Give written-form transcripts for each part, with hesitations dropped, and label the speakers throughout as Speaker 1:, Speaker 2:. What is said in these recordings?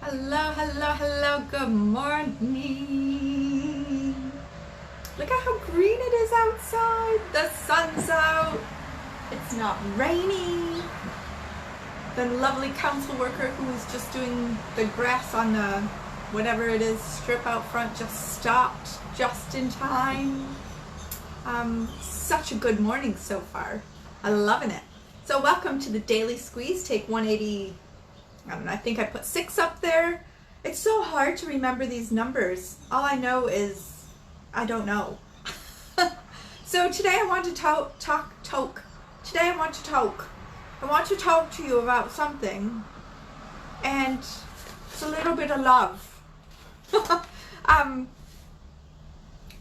Speaker 1: Hello, hello, hello, good morning. Look at how green it is outside. The sun's out. It's not raining. The lovely council worker who was just doing the grass on the whatever it is strip out front just stopped just in time. Such a good morning so far. I'm loving it. So welcome to the Daily Squeeze, take 180. I don't know, I think I put 6 up there. It's so hard to remember these numbers. All I know is I don't know. So today I want to talk to you about something, and it's a little bit of love.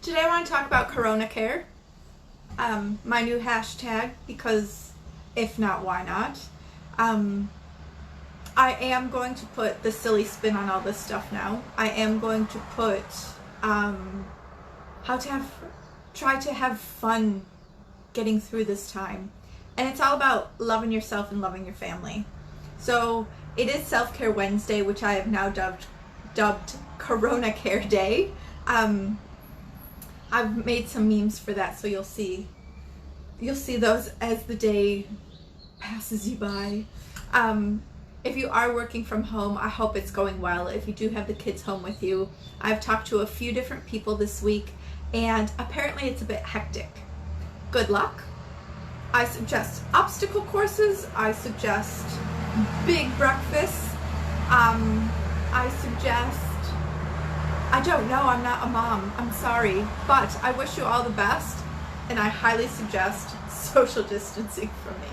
Speaker 1: Today I want to talk about CoronaCare, my new hashtag, because if not, why not? I am going to put the silly spin on all this stuff now. I am going to put try to have fun getting through this time. And it's all about loving yourself and loving your family. So it is Self-Care Wednesday, which I have now dubbed CoronaCare Day. I've made some memes for that, so you'll see those as the day passes you by. If you are working from home, I hope it's going well. If you do have the kids home with you, I've talked to a few different people this week, and apparently it's a bit hectic. Good luck. I suggest obstacle courses. I suggest big breakfasts. I don't know, I'm not a mom, I'm sorry, but I wish you all the best, and I highly suggest social distancing from me.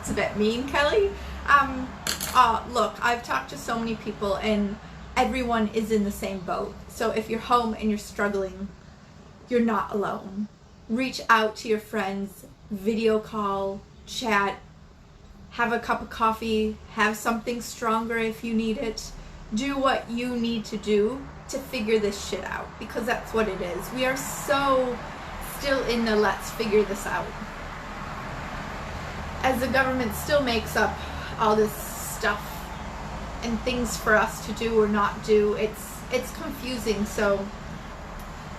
Speaker 1: It's a bit mean, Kelly. Look, I've talked to so many people and everyone is in the same boat. So if you're home and you're struggling, you're not alone. Reach out to your friends, video call, chat, have a cup of coffee, have something stronger if you need it. Do what you need to do to figure this shit out, because that's what it is. We are so still in the let's figure this out. As the government still makes up all this stuff and things for us to do or not do, it's confusing. So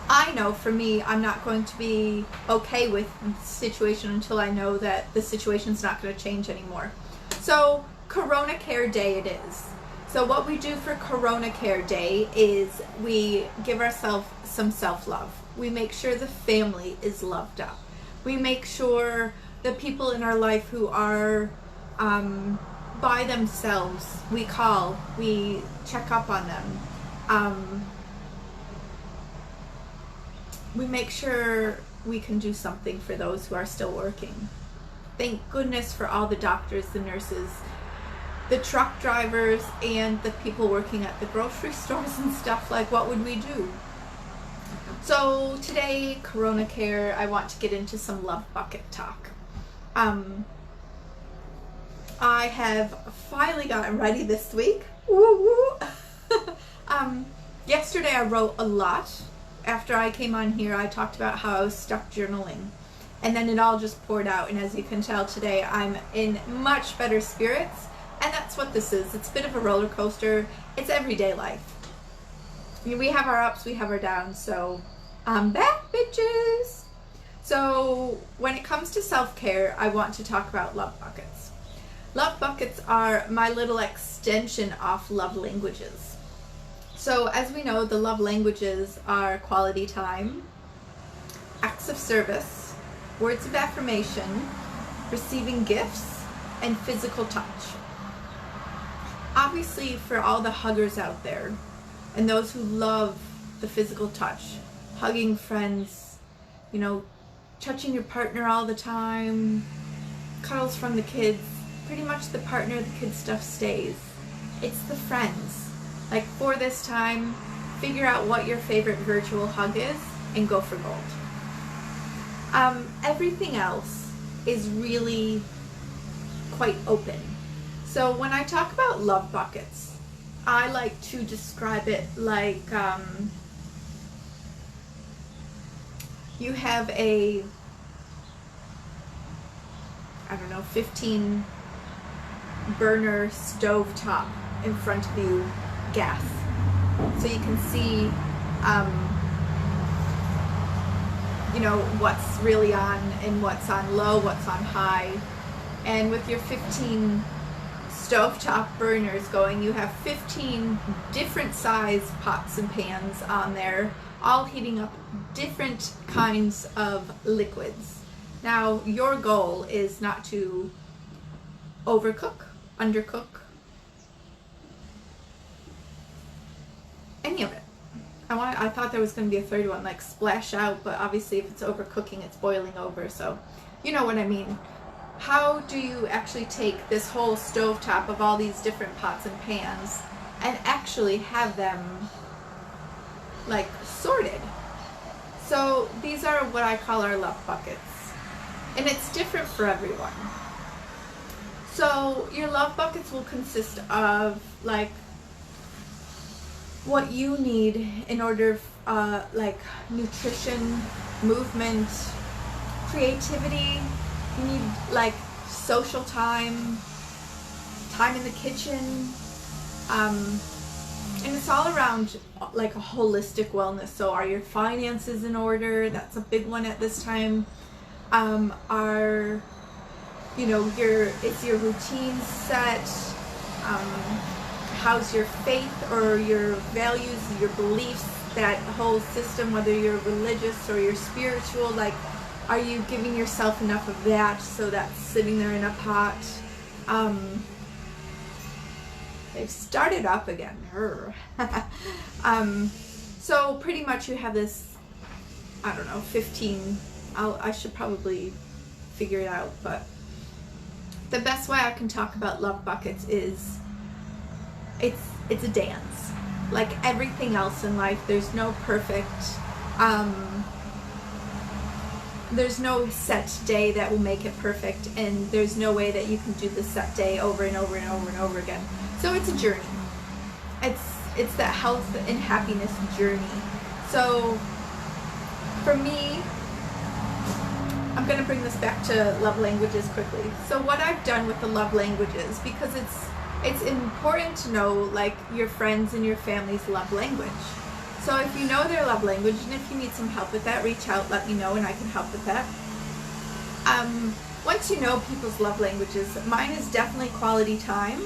Speaker 1: I know for me, I'm not going to be okay with the situation until I know that the situation's not going to change anymore. So CoronaCare Day it is. So what we do for CoronaCare Day is we give ourselves some self-love. We make sure the family is loved up. We make sure the people in our life who are by themselves, we call, we check up on them. We make sure we can do something for those who are still working. Thank goodness for all the doctors, the nurses, the truck drivers, and the people working at the grocery stores and stuff. Like, what would we do? So today, CoronaCare, I want to get into some love bucket talk. I have finally gotten ready this week. Woo woo. Yesterday I wrote a lot. After I came on here, I talked about how I was stuck journaling, and then it all just poured out. And as you can tell today, I'm in much better spirits, and that's what this is. It's a bit of a roller coaster. It's everyday life. I mean, we have our ups, we have our downs. So I'm back, bitches. So when it comes to self-care, I want to talk about love buckets. Love buckets are my little extension of love languages. So as we know, the love languages are quality time, acts of service, words of affirmation, receiving gifts, and physical touch. Obviously, for all the huggers out there and those who love the physical touch, hugging friends, you know, touching your partner all the time, cuddles from the kids, pretty much the partner, the kid stuff stays. It's the friends. Like, for this time, figure out what your favorite virtual hug is and go for gold. Everything else is really quite open. So when I talk about love buckets, I like to describe it like you have a, I don't know, 15 burner stove top in front of you gas. So you can see, you know, what's really on and what's on low, what's on high. And with your 15 stovetop burners going, you have 15 different size pots and pans on there, all heating up different kinds of liquids. Now, your goal is not to overcook, undercook, any of it. I thought there was going to be a third one, like splash out, but obviously if it's overcooking, it's boiling over, so you know what I mean. How do you actually take this whole stovetop of all these different pots and pans and actually have them like sorted? So these are what I call our love buckets, and it's different for everyone. So your love buckets will consist of like what you need in order, like nutrition, movement, creativity. You need like social time, time in the kitchen, and it's all around like a holistic wellness. So are your finances in order? That's a big one at this time. Are, you know, is your routine set? How's your faith or your values, your beliefs, that whole system, whether you're religious or you're spiritual, like, are you giving yourself enough of that so that's sitting there in a pot? They've started up again. So pretty much you have this, I don't know, 15, I should probably figure it out, but the best way I can talk about love buckets is it's a dance. Like everything else in life, there's no perfect, there's no set day that will make it perfect, and there's no way that you can do the set day over and over and over and over again. So it's a journey. It's that health and happiness journey. So for me, I'm going to bring this back to love languages quickly. So what I've done with the love languages, because it's important to know like your friends and your family's love language. So if you know their love language, and if you need some help with that, reach out, let me know, and I can help with that. Once you know people's love languages, mine is definitely quality time.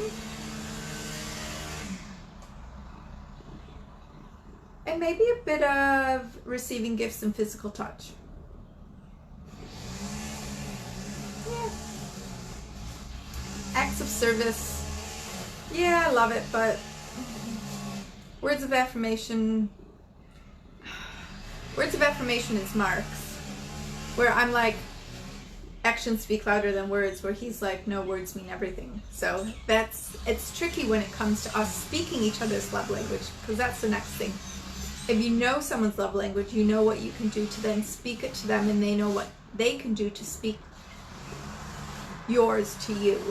Speaker 1: And maybe a bit of receiving gifts and physical touch. Yeah. Acts of service. Yeah, I love it, but words of affirmation is Mark's, where I'm like, actions speak louder than words, where he's like, no, words mean everything. So it's tricky when it comes to us speaking each other's love language, because that's the next thing. If you know someone's love language, you know what you can do to then speak it to them, and they know what they can do to speak yours to you.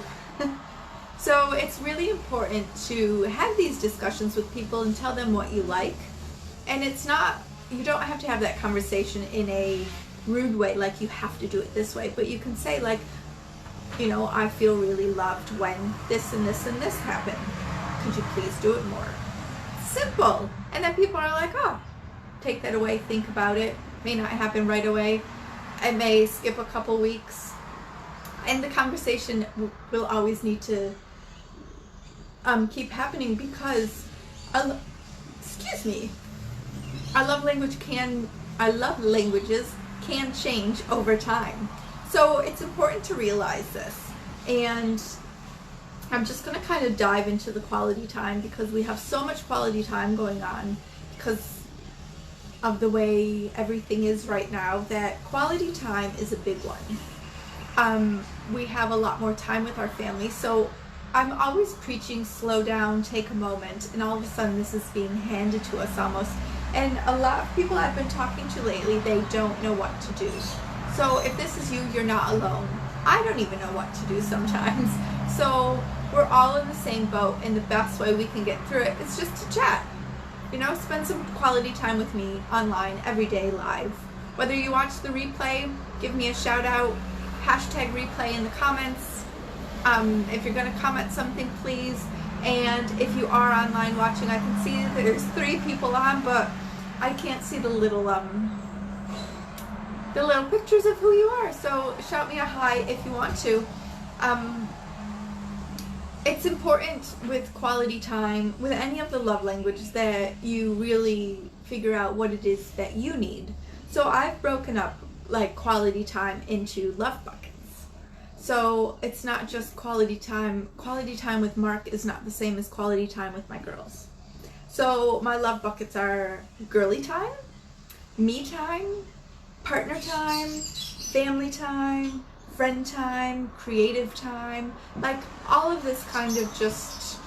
Speaker 1: So it's really important to have these discussions with people and tell them what you like. And it's not, you don't have to have that conversation in a rude way, like you have to do it this way, but you can say like, you know, I feel really loved when this and this and this happened. Could you please do it more? Simple. And then people are like, oh, take that away, think about it. May not happen right away. I may skip a couple weeks. And the conversation will always need to keep happening, because our love languages can change over time. So it's important to realize this. And I'm just going to kind of dive into the quality time, because we have so much quality time going on because of the way everything is right now, that quality time is a big one. We have a lot more time with our family, so I'm always preaching slow down, take a moment, and all of a sudden this is being handed to us almost. And a lot of people I've been talking to lately, they don't know what to do. So if this is you, you're not alone. I don't even know what to do sometimes. So we're all in the same boat, and the best way we can get through it is just to chat. You know, spend some quality time with me online every day live. Whether you watch the replay, give me a shout out, hashtag replay in the comments. If you're going to comment something, please And if you are online watching, I can see there's 3 people on, but I can't see the little pictures of who you are. So shout me a hi if you want to. It's important with quality time, with any of the love languages, that you really figure out what it is that you need. So I've broken up like quality time into love buckets. So it's not just quality time. Quality time with Mark is not the same as quality time with my girls. So my love buckets are girly time, me time, partner time, family time, friend time, creative time, like all of this kind of just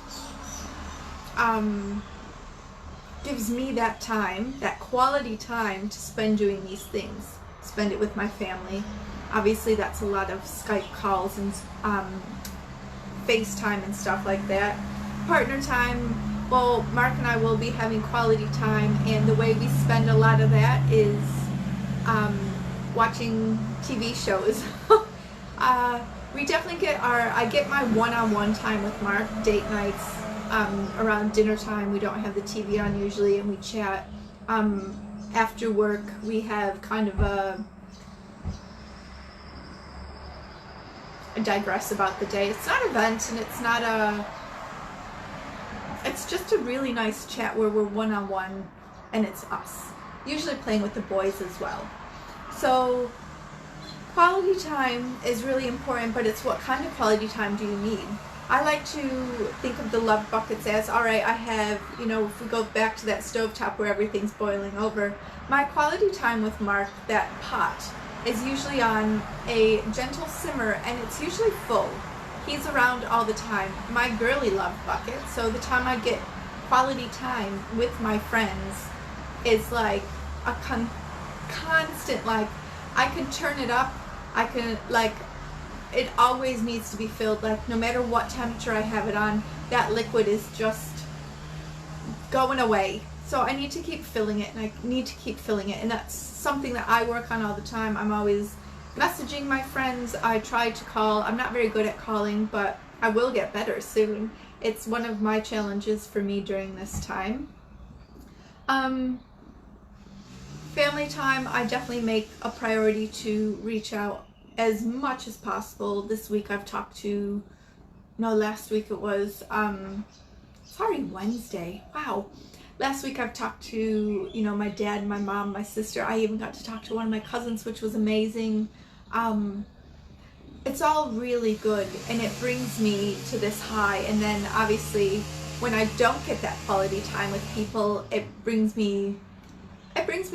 Speaker 1: gives me that time, that quality time to spend doing these things. Spend it with my family. Obviously that's a lot of Skype calls and FaceTime and stuff like that. Partner time, well, Mark and I will be having quality time, and the way we spend a lot of that is watching TV shows. We definitely I get my one-on-one time with Mark, date nights, around dinner time. We don't have the TV on usually, and we chat. After work, we have kind of I digress about the day. It's not an event, and it's just a really nice chat where we're one-on-one, and it's us. Usually playing with the boys as well. So quality time is really important, but it's what kind of quality time do you need? I like to think of the love buckets as, all right, I have, if we go back to that stovetop where everything's boiling over, my quality time with Mark, that pot, is usually on a gentle simmer, and it's usually full. He's around all the time. My girly love bucket, so the time I get quality time with my friends is like a constant, like, I can turn it up, I can, like, it always needs to be filled, like, no matter what temperature I have it on, that liquid is just going away. So I need to keep filling it, and I need to keep filling it, and that's something that I work on all the time. I'm always messaging my friends. I try to call. I'm not very good at calling, but I will get better soon. It's one of my challenges for me during this time. Family time, I definitely make a priority to reach out as much as possible. This week I've talked to, last week it was, Wednesday. Wow. Last week I've talked to, my dad, my mom, my sister. I even got to talk to one of my cousins, which was amazing. It's all really good, and it brings me to this high. And then obviously when I don't get that quality time with people, it brings me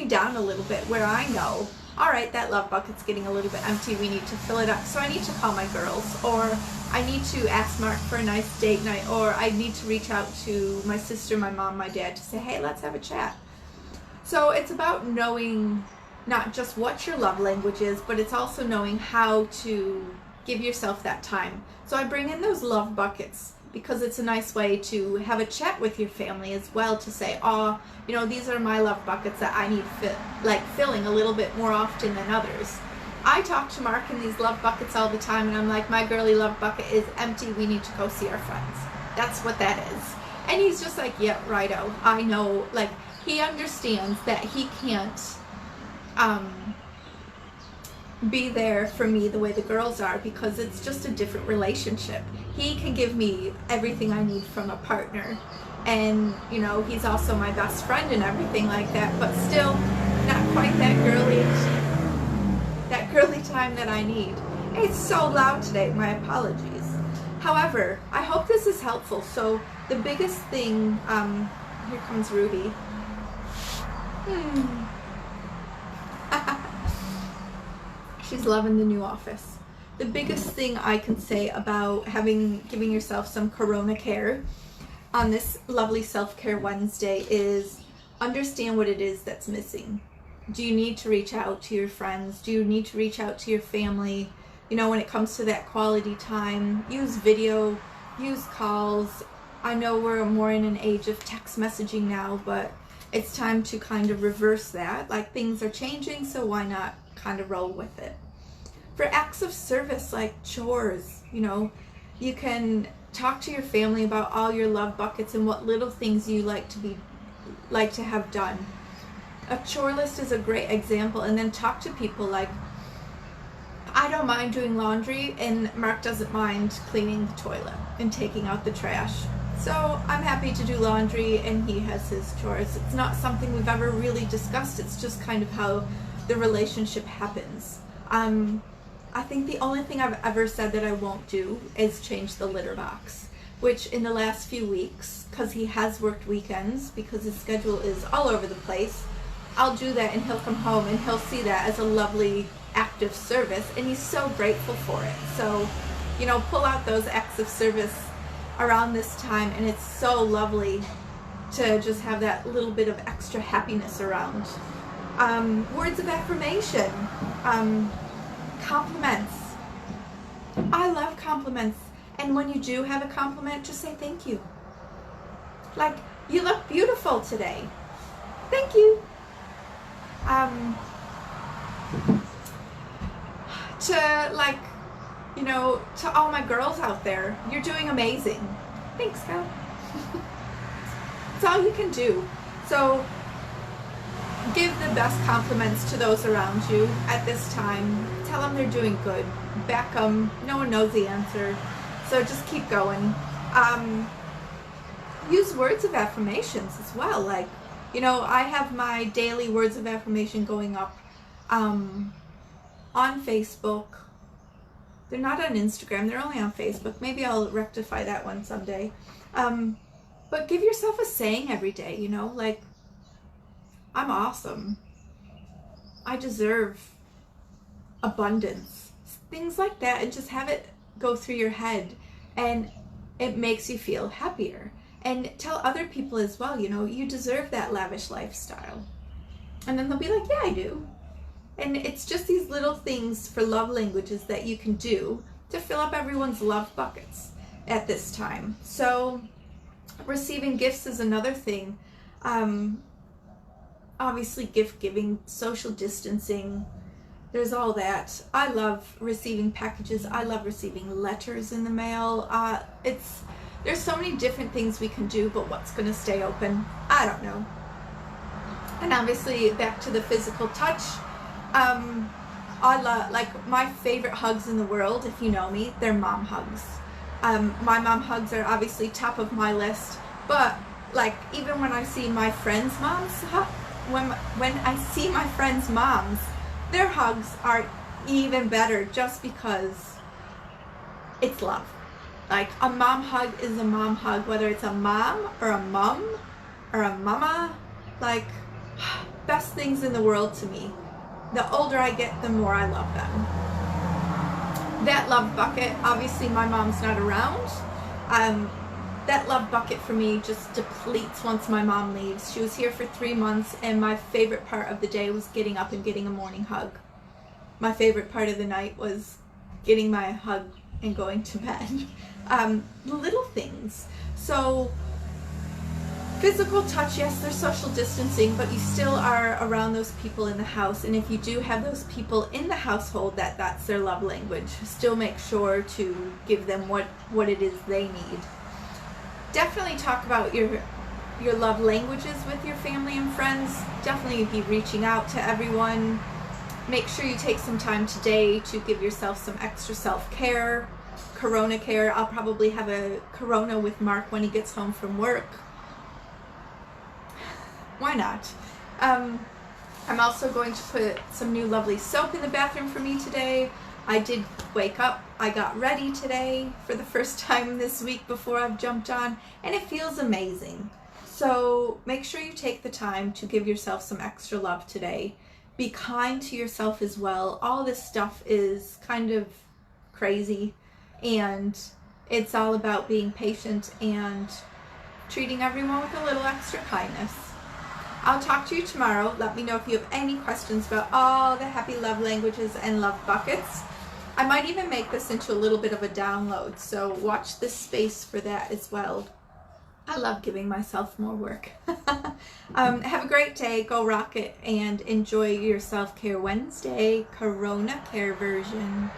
Speaker 1: down a little bit, where I know, all right, that love bucket's getting a little bit empty, we need to fill it up. So I need to call my girls, or I need to ask Mark for a nice date night, or I need to reach out to my sister, my mom, my dad to say, hey, let's have a chat. So it's about knowing not just what your love language is, but it's also knowing how to give yourself that time. So I bring in those love buckets because it's a nice way to have a chat with your family as well, to say, oh, these are my love buckets that I need filling a little bit more often than others. I talk to Mark in these love buckets all the time, and I'm like, my girly love bucket is empty, we need to go see our friends. That's what that is. And he's just like, yeah, righto, I know. Like, he understands that he can't be there for me the way the girls are, because it's just a different relationship. He can give me everything I need from a partner, and he's also my best friend and everything like that, but still not quite that girly time that I need. It's so loud today, my apologies. However, I hope this is helpful. So the biggest thing, here comes Ruby. She's loving the new office. The biggest thing I can say about giving yourself some CoronaCare on this lovely Self-Care Wednesday is understand what it is that's missing. Do you need to reach out to your friends? Do you need to reach out to your family? When it comes to that quality time, use video, use calls. I know we're more in an age of text messaging now, but it's time to kind of reverse that. Like, things are changing, so why not kind of roll with it? For acts of service like chores, you can talk to your family about all your love buckets and what little things you like to have done. A chore list is a great example. And then talk to people like, I don't mind doing laundry, and Mark doesn't mind cleaning the toilet and taking out the trash. So I'm happy to do laundry, and he has his chores. It's not something we've ever really discussed. It's just kind of how the relationship happens. I think the only thing I've ever said that I won't do is change the litter box, which in the last few weeks, because he has worked weekends, because his schedule is all over the place, I'll do that, and he'll come home and he'll see that as a lovely act of service, and he's so grateful for it. So, you know, pull out those acts of service around this time, and it's so lovely to just have that little bit of extra happiness around. Words of affirmation, compliments. I love compliments, and when you do have a compliment, just say thank you. Like, you look beautiful today. Thank you. To, like, you know, to all my girls out there, you're doing amazing. Thanks, girl. It's all you can do. So give the best compliments to those around you at this time. Tell them they're doing good. Back them. No one knows the answer. So just keep going. Use words of affirmations as well. Like, you know, I have my daily words of affirmation going up on Facebook. They're not on Instagram. They're only on Facebook. Maybe I'll rectify that one someday. But give yourself a saying every day, you know, like, I'm awesome. I deserve abundance. Things like that, and just have it go through your head, and it makes you feel happier. And tell other people as well, you know, you deserve that lavish lifestyle. And then they'll be like, yeah, I do. And it's just these little things for love languages that you can do to fill up everyone's love buckets at this time. So receiving gifts is another thing. Obviously gift giving, social distancing, there's all that. I love receiving packages. I love receiving letters in the mail. There's so many different things we can do, but what's going to stay open? I don't know. And obviously back to the physical touch. I love, like, my favorite hugs in the world, if you know me, they're mom hugs. My mom hugs are obviously top of my list, but like, even when I see my friends' moms, when I see my friends' moms, their hugs are even better, just because it's love. Like, a mom hug is a mom hug, whether it's a mom or a mum or a mama. Like, best things in the world to me. The older I get, the more I love them. That love bucket, obviously my mom's not around. That love bucket for me just depletes once my mom leaves. She was here for 3 months, and my favorite part of the day was getting up and getting a morning hug. My favorite part of the night was getting my hug and going to bed. Little things. So physical touch, yes, there's social distancing, but you still are around those people in the house. And if you do have those people in the household that's their love language, still make sure to give them what it is they need. Definitely talk about your love languages with your family and friends. Definitely be reaching out to everyone. Make sure you take some time today to give yourself some extra self-care. CoronaCare. I'll probably have a Corona with Mark when he gets home from work. Why not? I'm also going to put some new lovely soap in the bathroom for me today. I did wake up. I got ready today for the first time this week before I've jumped on, and it feels amazing. So make sure you take the time to give yourself some extra love today. Be kind to yourself as well. All this stuff is kind of crazy, and it's all about being patient and treating everyone with a little extra kindness. I'll talk to you tomorrow. Let me know if you have any questions about all the happy love languages and love buckets. I might even make this into a little bit of a download, so watch this space for that as well. I love giving myself more work. Have a great day. Go rock it and enjoy your Self-Care Wednesday CoronaCare version.